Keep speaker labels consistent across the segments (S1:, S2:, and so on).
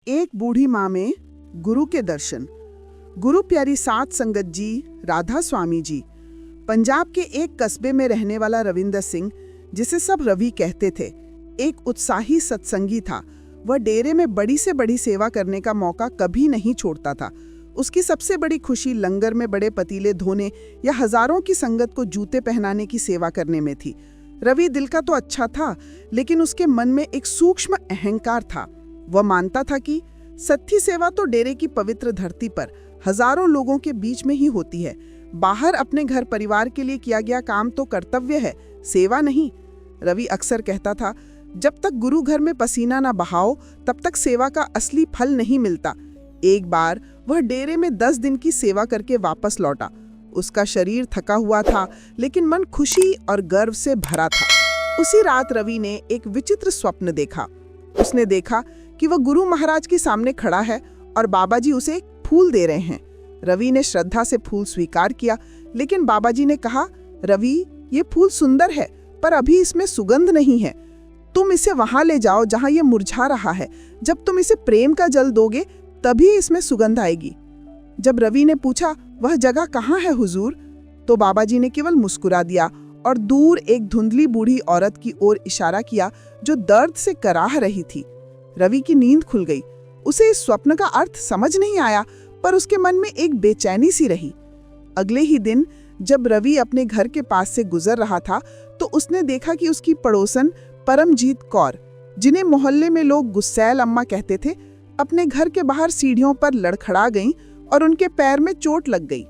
S1: एक बूढ़ी माँ में गुरु के दर्शन। गुरु प्यारी सात संगत जी, राधा स्वामी जी। पंजाब के एक कस्बे में रहने वाला रविंदर सिंह, जिसे सब रवि कहते थे, एक उत्साही सत्संगी था। वह डेरे में बड़ी से बड़ी सेवा करने का मौका कभी नहीं छोड़ता था। उसकी सबसे बड़ी खुशी लंगर में बड़े पतीले धोने या हजारों की संगत को जूते पहनाने की सेवा करने में थी। रवि दिल का तो अच्छा था, लेकिन उसके मन में एक सूक्ष्म अहंकार था। वह मानता था कि सच्ची सेवा तो डेरे की पवित्र धरती पर हजारों लोगों के बीच में ही होती है। बाहर अपने घर परिवार के लिए किया गया काम तो कर्तव्य है, सेवा नहीं। रवि अक्सर कहता था, जब तक गुरु घर में पसीना ना बहाओ तब तक सेवा का असली फल नहीं मिलता। एक बार वह डेरे में 10 दिन की सेवा करके वापस लौटा। उसका शरीर थका हुआ था, लेकिन मन खुशी और गर्व से भरा था। उसी रात रवि ने एक विचित्र स्वप्न देखा। उसने देखा कि वह गुरु महाराज के सामने खड़ा है और बाबा जी उसे एक फूल दे रहे हैं। रवि ने श्रद्धा से फूल स्वीकार किया, लेकिन बाबा जी ने कहा, रवि, ये फूल सुंदर है, पर अभी इसमें सुगंध नहीं है। तुम इसे वहां ले जाओ जहां ये मुरझा रहा है। जब तुम इसे प्रेम का जल दोगे तभी इसमें सुगंध आएगी। जब रवि ने पूछा, वह जगह कहाँ है हुजूर, तो बाबा जी ने केवल मुस्कुरा दिया और दूर एक धुंधली बूढ़ी औरत की ओर इशारा किया जो दर्द से कराह रही थी। रवि की नींद खुल गई। उसे इस स्वप्न का अर्थ समझ नहीं आया, पर उसके मन में एक बेचैनी सी रही। अगले ही दिन जब रवि अपने घर के पास से गुजर रहा था, तो उसने देखा कि उसकी पड़ोसन परमजीत कौर, जिन्हें मोहल्ले में लोग गुस्सैल अम्मा कहते थे, अपने घर के बाहर सीढ़ियों पर लड़खड़ा गईं और उनके पैर में चोट लग गई।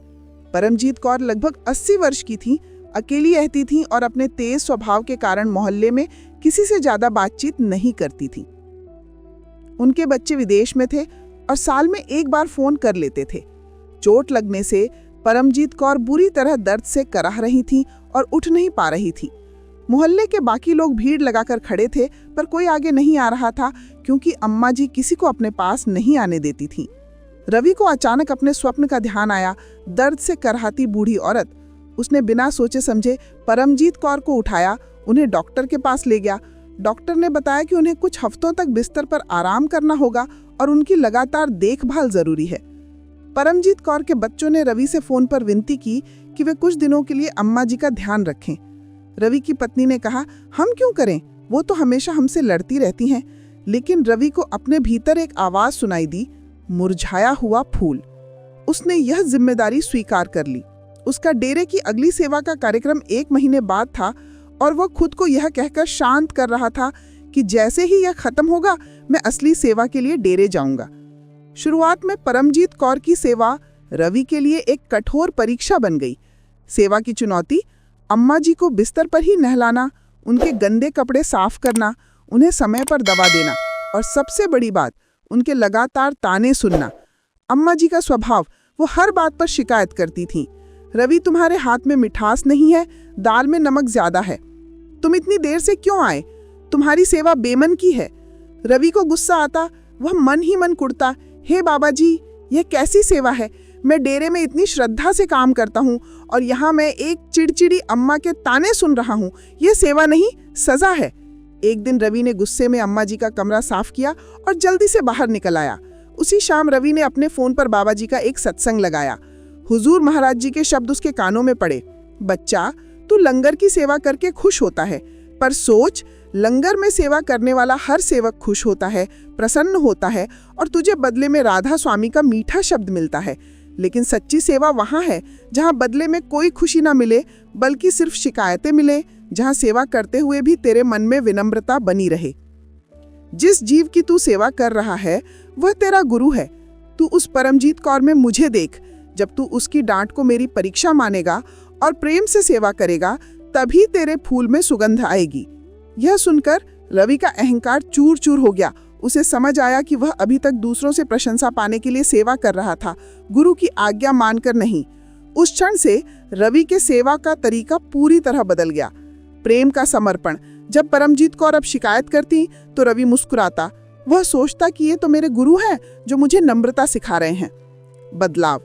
S1: परमजीत कौर लगभग 80 वर्ष की थी, अकेली रहती थीं और अपने तेज स्वभाव के कारण मोहल्ले में किसी से ज्यादा बातचीत नहीं करती थीं। उनके बच्चे विदेश में थे और साल में एक बार फोन कर लेते थे। चोट लगने से परमजीत कौर बुरी तरह दर्द से कराह रही थीं और उठ नहीं पा रही थी। मोहल्ले के बाकी लोग भीड़ लगाकर खड़े थे, पर कोई आगे नहीं आ रहा था, क्योंकि अम्मा जी किसी को अपने पास नहीं आने देती थीं। रवि को अचानक अपने स्वप्न का ध्यान आया। दर्द से कराहती बूढ़ी औरत। उसने बिना सोचे समझे परमजीत कौर को उठाया, उन्हें डॉक्टर के पास ले गया। डॉक्टर ने बताया कि उन्हें कुछ हफ्तों तक बिस्तर पर आराम करना होगा और उनकी लगातार देखभाल जरूरी है। परमजीत कौर के बच्चों ने रवि से फोन पर विनती की कि वे कुछ दिनों के लिए अम्मा जी का ध्यान रखें। रवि की पत्नी ने कहा, हम क्यों करें, वो तो हमेशा हमसे लड़ती रहती हैं। लेकिन रवि को अपने भीतर एक आवाज सुनाई दी, मुरझाया हुआ फूल। उसने यह जिम्मेदारी स्वीकार कर ली। उसका डेरे की अगली सेवा का कार्यक्रम 1 महीने बाद था और वह खुद को यह कहकर शांत कर रहा था कि जैसे ही यह खत्म होगा मैं असली सेवा के लिए डेरे जाऊंगा। शुरुआत में परमजीत कौर की सेवा रवि के लिए एक कठोर परीक्षा बन गई। सेवा की चुनौती, अम्मा जी को बिस्तर पर ही नहलाना, उनके गंदे कपड़े साफ करना, उन्हें समय पर दवा देना और सबसे बड़ी बात, उनके लगातार ताने सुनना। अम्मा जी का स्वभाव, वो हर बात पर शिकायत करती थीं। रवि, तुम्हारे हाथ में मिठास नहीं है, दाल में नमक ज्यादा है, तुम इतनी देर से क्यों आए, तुम्हारी सेवा बेमन की है। रवि को गुस्सा आता, वह मन ही मन कुड़ता, हे बाबा जी, यह कैसी सेवा है, मैं डेरे में इतनी श्रद्धा से काम करता हूँ और यहाँ मैं एक चिड़चिड़ी अम्मा के ताने सुन रहा हूँ, यह सेवा नहीं, सजा है। एक दिन रवि ने गुस्से में अम्मा जी का कमरा साफ किया और जल्दी से बाहर निकल आया। उसी शाम रवि ने अपने फोन पर बाबा जी का एक सत्संग लगाया। हुजूर महाराज जी के शब्द उसके कानों में पड़े, बच्चा, तू लंगर की सेवा करके खुश होता है, पर सोच, लंगर में सेवा करने वाला हर सेवक खुश होता है, प्रसन्न होता है और तुझे बदले में राधा स्वामी का मीठा शब्द मिलता है। लेकिन सच्ची सेवा वहां है जहां बदले में कोई खुशी ना मिले, बल्कि सिर्फ शिकायतें मिले, जहां सेवा करते हुए भी तेरे मन में विनम्रता बनी रहे। जिस जीव की तू सेवा कर रहा है वह तेरा गुरु है। तू उस परमजीत कौर में मुझे देख। जब तू उसकी डांट को मेरी परीक्षा मानेगा और प्रेम से सेवा करेगा, तभी तेरे फूल में सुगंध आएगी। यह सुनकर रवि का अहंकार चूर चूर हो गया। उसे समझ आया कि वह अभी तक दूसरों से प्रशंसा पाने के लिए सेवा कर रहा था, गुरु की आज्ञा मानकर नहीं। उस क्षण से रवि के सेवा का तरीका पूरी तरह बदल गया। प्रेम का समर्पण। जब परमजीत कौर अब शिकायत करती तो रवि मुस्कुराता। वह सोचता कि ये तो मेरे गुरु हैं जो मुझे नम्रता सिखा रहे हैं। बदलाव,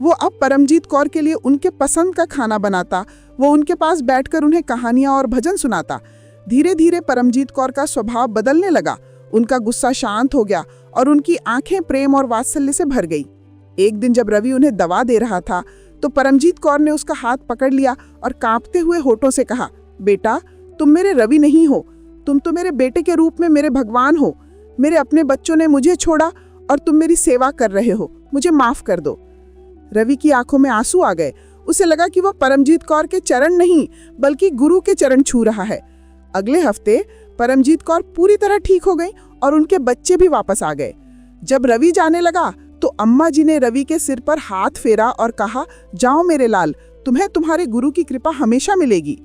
S1: वो अब परमजीत कौर के लिए उनके पसंद का खाना बनाता। वो उनके पास बैठकर उन्हें कहानियां और भजन सुनाता। धीरे धीरे परमजीत कौर का स्वभाव बदलने लगा। उनका गुस्सा शांत हो गया और उनकी आंखें प्रेम और वात्सल्य से भर गई। एक दिन जब रवि उन्हें दवा दे रहा था तो परमजीत कौर ने उसका हाथ पकड़ लिया और कांपते हुए होठों से कहा, बेटा, तुम मेरे रवि नहीं हो, तुम तो मेरे बेटे के रूप में मेरे भगवान हो। मेरे अपने बच्चों ने मुझे छोड़ा और तुम मेरी सेवा कर रहे हो, मुझे माफ कर दो। रवि की आंखों में आंसू आ गए। उसे लगा कि वह परमजीत कौर के चरण नहीं बल्कि गुरु के चरण छू रहा है। अगले हफ्ते परमजीत कौर पूरी तरह ठीक हो गई और उनके बच्चे भी वापस आ गए। जब रवि जाने लगा तो अम्मा जी ने रवि के सिर पर हाथ फेरा और कहा, जाओ मेरे लाल, तुम्हें तुम्हारे गुरु की कृपा हमेशा मिलेगी।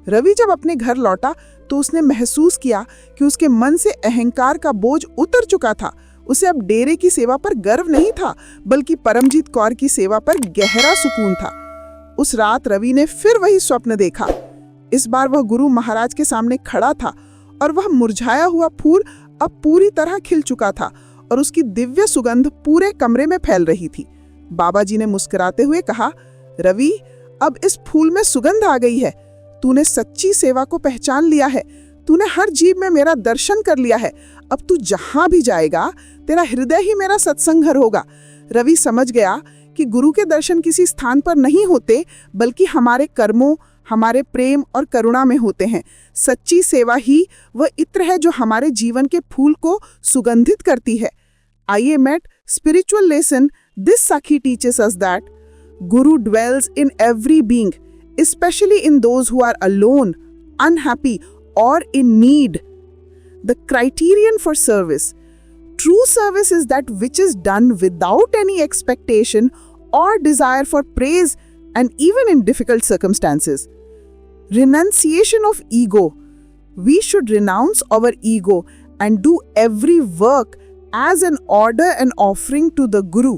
S1: रवि जब अपने घर लौटा तो उसने महसूस किया कि उसके मन से अहंकार का बोझ उतर चुका था। उसे अब डेरे की सेवा पर गर्व नहीं था बल्कि परमजीत कौर की सेवा पर गहरा सुकून था। उस रात रवि ने फिर वही स्वप्न देखा। इस बार वह गुरु महाराज के सामने खड़ा था और वह मुरझाया हुआ फूल अब पूरी तरह खिल चुका था और उसकी दिव्य सुगंध पूरे कमरे में फैल रही थी। बाबा जी ने मुस्कुराते हुए कहा, रवि, अब इस फूल में सुगंध आ गई है। तूने सच्ची सेवा को पहचान लिया है। तूने हर जीव में मेरा दर्शन कर लिया है। अब तू जहां भी जाएगा तेरा हृदय ही मेरा सत्संग घर होगा। रवि समझ गया कि गुरु के दर्शन किसी स्थान पर नहीं होते बल्कि हमारे कर्मों, हमारे प्रेम और करुणा में होते हैं। सच्ची सेवा ही वह इत्र है जो हमारे जीवन के फूल को सुगंधित करती है। आइए मेट spiritual lesson this Sakhi teaches us that Guru dwells in every being, especially in those who are alone, unhappy or in need. The criterion for service. True service is that which is done without any expectation or desire for praise and even in difficult circumstances. Renunciation of ego. We should renounce our ego and do every work as an order and offering to the Guru.